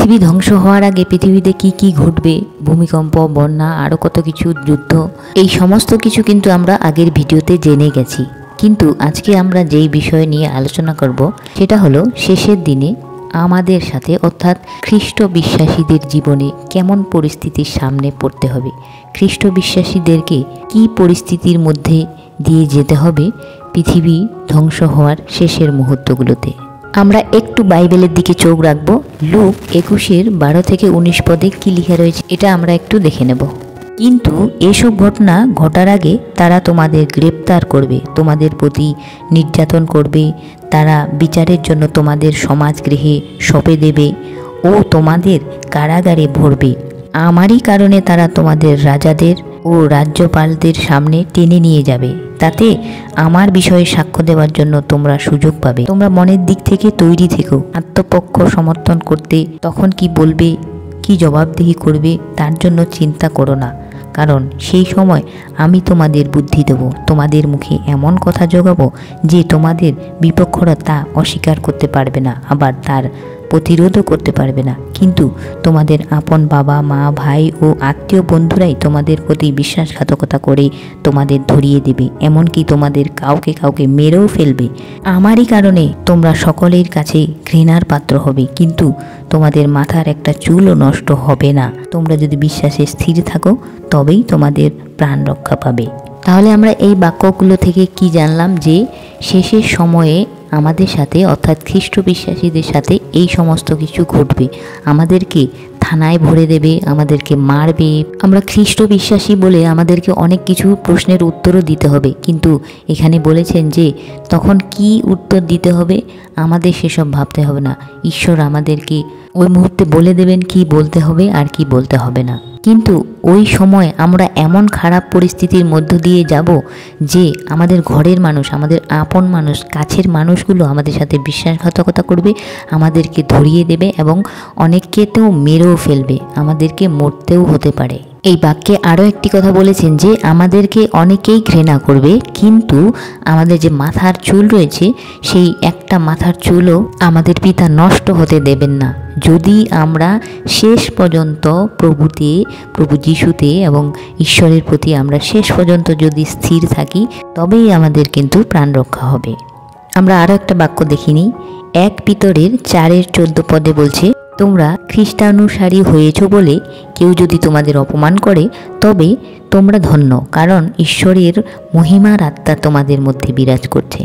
পৃথিবী ধ্বংস হওয়ার আগে পৃথিবীতে কি কি ঘটবে, ভূমিকম্প, বন্যা, আরও কত কিছু, যুদ্ধ, এই সমস্ত কিছু কিন্তু আমরা আগের ভিডিওতে জেনে গেছি। কিন্তু আজকে আমরা যেই বিষয় নিয়ে আলোচনা করব সেটা হলো শেষের দিনে আমাদের সাথে অর্থাৎ খ্রিস্ট বিশ্বাসীদের জীবনে কেমন পরিস্থিতির সামনে পড়তে হবে, খ্রিস্ট বিশ্বাসীদেরকে কি পরিস্থিতির মধ্যে দিয়ে যেতে হবে পৃথিবী ধ্বংস হওয়ার শেষের মুহূর্তগুলোতে। আমরা একটু বাইবেলের দিকে চোখ রাখবো। লুক 21:12-19 পদে কি লেখা রয়েছে এটা আমরা একটু দেখে নেব। কিন্তু এসব ঘটনা ঘটার আগে তারা তোমাদের গ্রেপ্তার করবে, তোমাদের প্রতি নির্যাতন করবে, তারা বিচারের জন্য তোমাদের সমাজগৃহে সঁপে দেবে ও তোমাদের কারাগারে ভরবে। আমারই কারণে তারা তোমাদের রাজাদের ও রাজ্যপালদের সামনে টেনে নিয়ে যাবে, তাতে আমার বিষয়ে সাক্ষ্য দেওয়ার জন্য তোমরা সুযোগ পাবে। তোমরা মনের দিক থেকে তৈরি থেকো আত্মপক্ষ সমর্থন করতে। তখন কি বলবে, কি জবাবদিহি করবে তার জন্য চিন্তা করো না, কারণ সেই সময় আমি তোমাদের বুদ্ধি দেব, তোমাদের মুখে এমন কথা জোগাবো যে তোমাদের বিপক্ষরা তা অস্বীকার করতে পারবে না, আবার তার প্রতিরোধও করতে পারবে না। কিন্তু তোমাদের আপন বাবা মা ভাই ও আত্মীয় বন্ধুরাই তোমাদের প্রতি বিশ্বাসঘাতকতা করে তোমাদের ধরিয়ে দেবে, এমনকি তোমাদের কাউকে কাউকে মেরেও ফেলবে। আমারই কারণে তোমরা সকলের কাছে ঘৃণার পাত্র হবে, কিন্তু তোমাদের মাথার একটা চুলও নষ্ট হবে না। তোমরা যদি বিশ্বাসে স্থির থাকো তবেই তোমাদের প্রাণ রক্ষা পাবে। তাহলে আমরা এই বাক্যগুলো থেকে কি জানলাম, যে শেষের সময়ে আমাদের সাথে অর্থাৎ খ্রিস্ট বিশ্বাসীদের সাথে এই সমস্ত কিছু ঘটবে। আমাদেরকে থানায় ভরে দেবে, আমাদেরকে মারবে। আমরা খ্রিস্ট বিশ্বাসী বলে আমাদেরকে অনেক কিছু প্রশ্নের উত্তরও দিতে হবে, কিন্তু এখানে বলেছেন যে তখন কি উত্তর দিতে হবে আমাদের সেসব ভাবতে হবে না। ঈশ্বর আমাদেরকে ওই মুহূর্তে বলে দেবেন কি বলতে হবে আর কি বলতে হবে না। কিন্তু ওই সময় আমরা এমন খারাপ পরিস্থিতির মধ্য দিয়ে যাব যে আমাদের ঘরের মানুষ, আমাদের আপন মানুষ, কাছের মানুষগুলো আমাদের সাথে বিশ্বাসঘাতকতা করবে, আমাদেরকে ধরিয়ে দেবে এবং অনেককেতেও মেরেও ফেলবে, আমাদেরকে মরতেও হতে পারে। এই বাক্যে আরও একটি কথা বলেছেন যে আমাদেরকে অনেকেই ঘৃণা করবে, কিন্তু আমাদের যে মাথার চুল রয়েছে সেই একটা মাথার চুলও আমাদের পিতা নষ্ট হতে দেবেন না। যদি আমরা শেষ পর্যন্ত প্রভু যিশুতে এবং ঈশ্বরের প্রতি আমরা শেষ পর্যন্ত যদি স্থির থাকি তবেই আমাদের কিন্তু প্রাণ রক্ষা হবে। আমরা আরও একটা বাক্য দেখিনি, 1 পিতরের 4:14 পদে বলছে, তোমরা খ্রিস্টানুসারী হয়েছ বলে কেউ যদি তোমাদের অপমান করে তবে তোমরা ধন্য, কারণ ঈশ্বরের মহিমার আত্মা তোমাদের মধ্যে বিরাজ করছে।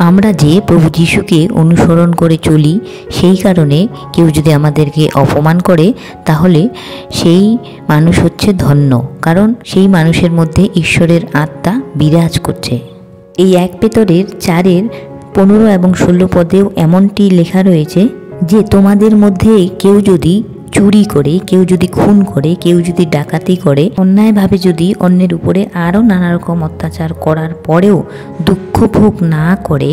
আমরা যে প্রভু যিশুকে অনুসরণ করে চলি, সেই কারণে কেউ যদি আমাদেরকে অপমান করে তাহলে সেই মানুষ হচ্ছে ধন্য, কারণ সেই মানুষের মধ্যে ঈশ্বরের আত্মা বিরাজ করছে। এই 1 পেতরের 4:15 এবং 16 পদেও এমনটি লেখা রয়েছে যে তোমাদের মধ্যে কেউ যদি চুরি করে, কেউ যদি খুন করে, কেউ যদি ডাকাতি করে, অন্যায়ভাবে যদি অন্যের উপরে আরও নানা রকম অত্যাচার করার পরেও দুঃখ ভোগ না করে,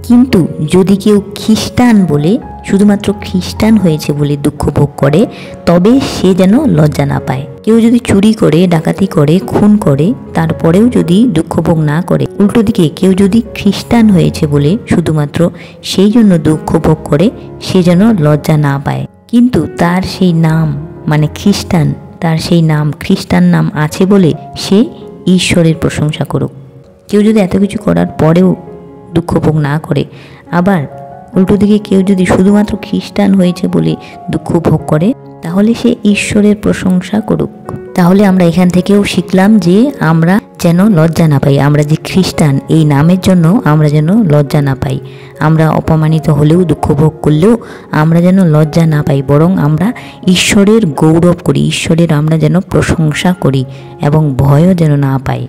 কিন্তু যদি কেউ খ্রিস্টান বলে, শুধুমাত্র খ্রিস্টান হয়েছে বলে দুঃখ ভোগ করে, তবে সে যেন লজ্জা না পায়। কেউ যদি চুরি করে, ডাকাতি করে, খুন করে, তারপরেও যদি দুঃখ ভোগ না করে, উল্টো দিকে কেউ যদি খ্রিস্টান হয়েছে বলে শুধুমাত্র সেই জন্য দুঃখ ভোগ করে, সে যেন লজ্জা না পায়। কিন্তু তার সেই নাম মানে খ্রিস্টান, তার সেই নাম খ্রিস্টান নাম আছে বলে সে ঈশ্বরের প্রশংসা করুক। কেউ যদি এত কিছু করার পরেও দুঃখ ভোগ না করে, আবার উল্টো দিকে কেউ যদি শুধুমাত্র খ্রিস্টান হয়েছে বলে দুঃখ ভোগ করে, তাহলে সে ঈশ্বরের প্রশংসা করুক। তাহলে আমরা এখান থেকেও শিখলাম যে আমরা যেন লজ্জা না পাই, আমরা যে খ্রিস্টান এই নামের জন্য আমরা যেন লজ্জা না পাই। আমরা অপমানিত হলেও, দুঃখ ভোগ করলেও আমরা যেন লজ্জা না পাই, বরং আমরা ঈশ্বরের গৌরব করি, ঈশ্বরের আমরা যেন প্রশংসা করি এবং ভয়ও যেন না পাই।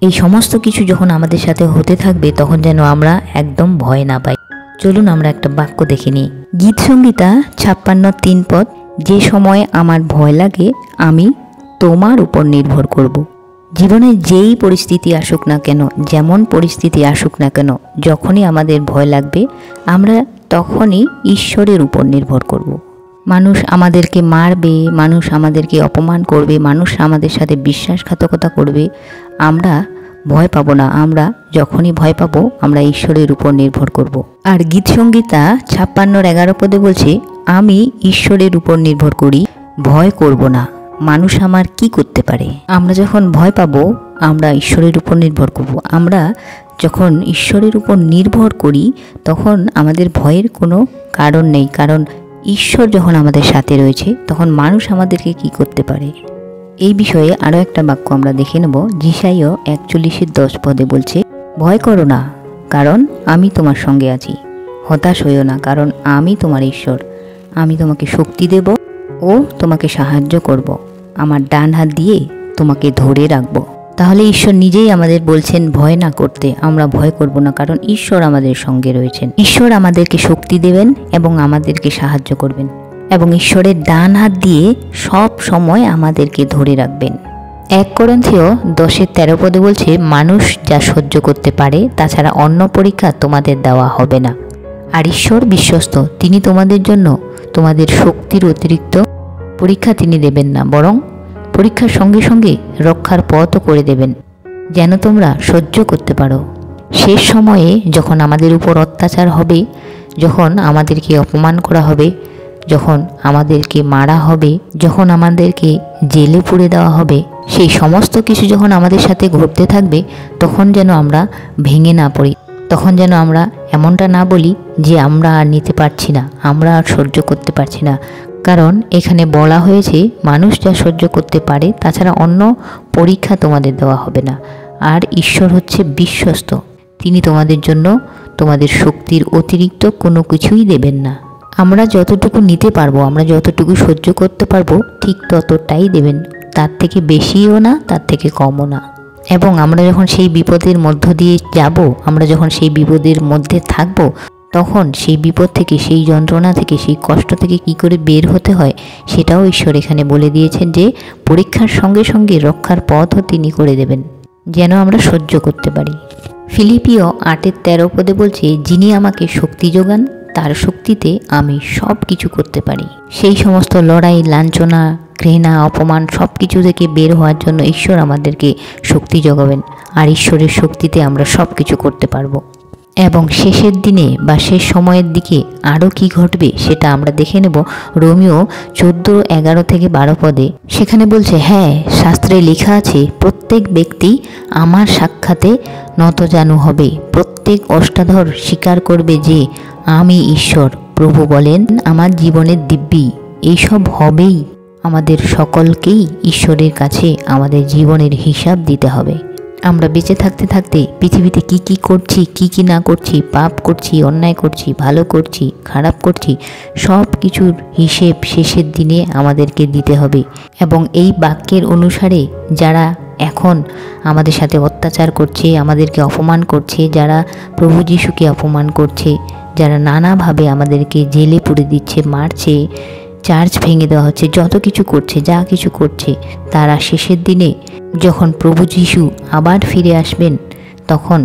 এই সমস্ত কিছু যখন আমাদের সাথে হতে থাকবে তখন যেন আমরা একদম ভয় না পাই। চলুন আমরা একটা বাক্য দেখে নিই। গীতসংহিতা 56:3 পদ, যে সময় আমার ভয় লাগে আমি তোমার উপর নির্ভর করব। জীবনে যেই পরিস্থিতি আসুক না কেন, যেমন পরিস্থিতি আসুক না কেন, যখনই আমাদের ভয় লাগবে আমরা তখনই ঈশ্বরের উপর নির্ভর করব। মানুষ আমাদেরকে মারবে, মানুষ আমাদেরকে অপমান করবে, মানুষ আমাদের সাথে বিশ্বাসঘাতকতা করবে, আমরা ভয় পাবো না। আমরা যখনই ভয় পাবো আমরা ঈশ্বরের উপর নির্ভর করব। আর গীতসংহিতা 56:11 পদে বলছে, আমি ঈশ্বরের উপর নির্ভর করি, ভয় করব না, মানুষ আমার কি করতে পারে। আমরা যখন ভয় পাবো আমরা ঈশ্বরের উপর নির্ভর করব। আমরা যখন ঈশ্বরের উপর নির্ভর করি তখন আমাদের ভয়ের কোনো কারণ নেই, কারণ ঈশ্বর যখন আমাদের সাথে রয়েছে তখন মানুষ আমাদেরকে কি করতে পারে। এই বিষয়ে আরও একটা বাক্য আমরা দেখে নেব। যিশাইয় 41:10 পদে বলছে, ভয় করো না, কারণ আমি তোমার সঙ্গে আছি। হতাশ হইও না, কারণ আমি তোমার ঈশ্বর। আমি তোমাকে শক্তি দেব ও তোমাকে সাহায্য করব। আমার ডান হাত দিয়ে তোমাকে ধরে রাখব। তাহলে ঈশ্বর নিজেই আমাদের বলছেন ভয় না করতে। আমরা ভয় করব না, কারণ ঈশ্বর আমাদের সঙ্গে রয়েছেন। ঈশ্বর আমাদেরকে শক্তি দেবেন এবং আমাদেরকে সাহায্য করবেন, এবং ঈশ্বরের ডান হাত দিয়ে সব সময় আমাদেরকে ধরে রাখবেন। 1 করিন্থীয় 10:13 পদে বলছে, মানুষ যা সহ্য করতে পারে তাছাড়া অন্য পরীক্ষা তোমাদের দেওয়া হবে না। আর ঈশ্বর বিশ্বস্ত, তিনি তোমাদের জন্য তোমাদের শক্তির অতিরিক্ত পরীক্ষা তিনি দেবেন না, বরং পরীক্ষার সঙ্গে সঙ্গে রক্ষার পথও করে দেবেন, যেন তোমরা সহ্য করতে পারো। শেষ সময়ে যখন আমাদের উপর অত্যাচার হবে, যখন আমাদেরকে অপমান করা হবে, যখন আমাদেরকে মারা হবে, যখন আমাদেরকে জেলে পুরে দেওয়া হবে, সেই সমস্ত কিছু যখন আমাদের সাথে ঘটতে থাকবে, তখন যেন আমরা ভেঙে না পড়ি। তখন যেন আমরা এমনটা না বলি যে আমরা আর নিতে পারছি না, আমরা আর সহ্য করতে পারছি না। কারণ এখানে বলা হয়েছে মানুষ যা সহ্য করতে পারে তাছাড়া অন্য পরীক্ষা তোমাদের দেওয়া হবে না। আর ঈশ্বর হচ্ছে বিশ্বস্ত, তিনি তোমাদের জন্য তোমাদের শক্তির অতিরিক্ত কোনো কিছুই দেবেন না। আমরা যতটুকু নিতে পারবো, আমরা যতটুকু সহ্য করতে পারবো ঠিক ততটাই দেবেন, তার থেকে বেশিও না, তার থেকে কমও না। এবং আমরা যখন সেই বিপদের মধ্য দিয়ে যাব, আমরা যখন সেই বিপদের মধ্যে থাকবো, তখন সেই বিপদ থেকে, সেই যন্ত্রণা থেকে, সেই কষ্ট থেকে কি করে বের হতে হয় সেটাও ঈশ্বর এখানে বলে দিয়েছেন, যে পরীক্ষার সঙ্গে সঙ্গে রক্ষার পথও তিনি করে দেবেন, যেন আমরা সহ্য করতে পারি। ফিলিপিও 8:13 পদে বলছে, যিনি আমাকে শক্তি যোগান, তার শক্তিতে আমি সব কিছু করতে পারি। সেই সমস্ত লড়াই, লাঞ্ছনা, ঘৃণা, অপমান সব কিছু থেকে বের হওয়ার জন্য ঈশ্বর আমাদেরকে শক্তি যোগাবেন, আর ঈশ্বরের শক্তিতে আমরা সব কিছু করতে পারবো। এবং শেষের দিনে বা শেষ সময়ের দিকে আরও কি ঘটবে সেটা আমরা দেখে নেব। রোমিও 14:11-12 পদে সেখানে বলছে, হ্যাঁ, শাস্ত্রে লেখা আছে, প্রত্যেক ব্যক্তি আমার সাক্ষাতে নতজানু হবে, প্রত্যেক ওষ্ঠাধর স্বীকার করবে যে আমি ঈশ্বর। প্রভু বলেন, আমার জীবনের দিব্যি এইসব হবেই। আমাদের সকলকেই ঈশ্বরের কাছে আমাদের জীবনের হিসাব দিতে হবে। আমরা বেঁচে থাকতে থাকতে পৃথিবীতে কি কি করছি, কি কি না করছি, পাপ করছি, অন্যায় করছি, ভালো করছি, খারাপ করছি, সব কিছুর হিসেব শেষের দিনে আমাদেরকে দিতে হবে। এবং এই বাক্যের অনুসারে যারা এখন আমাদের সাথে অত্যাচার করছে, আমাদেরকে অপমান করছে, যারা প্রভু যিশুকে অপমান করছে, যারা নানাভাবে আমাদেরকে জেলে পুরে দিচ্ছে, মারছে, চার্চ ভেঙে দেওয়া হচ্ছে, যত কিছু করছে, যা কিছু করছে, তারা শেষের দিনে যখন প্রভু যিশু আবার ফিরে আসবেন, তখন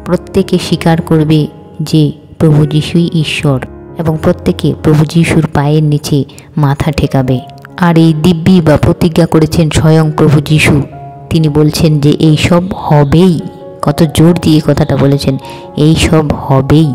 প্রত্যেকে স্বীকার করবে যে প্রভু যিশুই ঈশ্বর, এবং প্রত্যেকে প্রভু যিশুর পায়ের নিচে মাথা ঠেকাবে। আর এই দিব্যি বা প্রতিজ্ঞা করেছেন স্বয়ং প্রভু যিশু। তিনি বলছেন যে এই সব হবেই। কত জোর দিয়ে কথাটা বলেছেন, এই সব হবেই।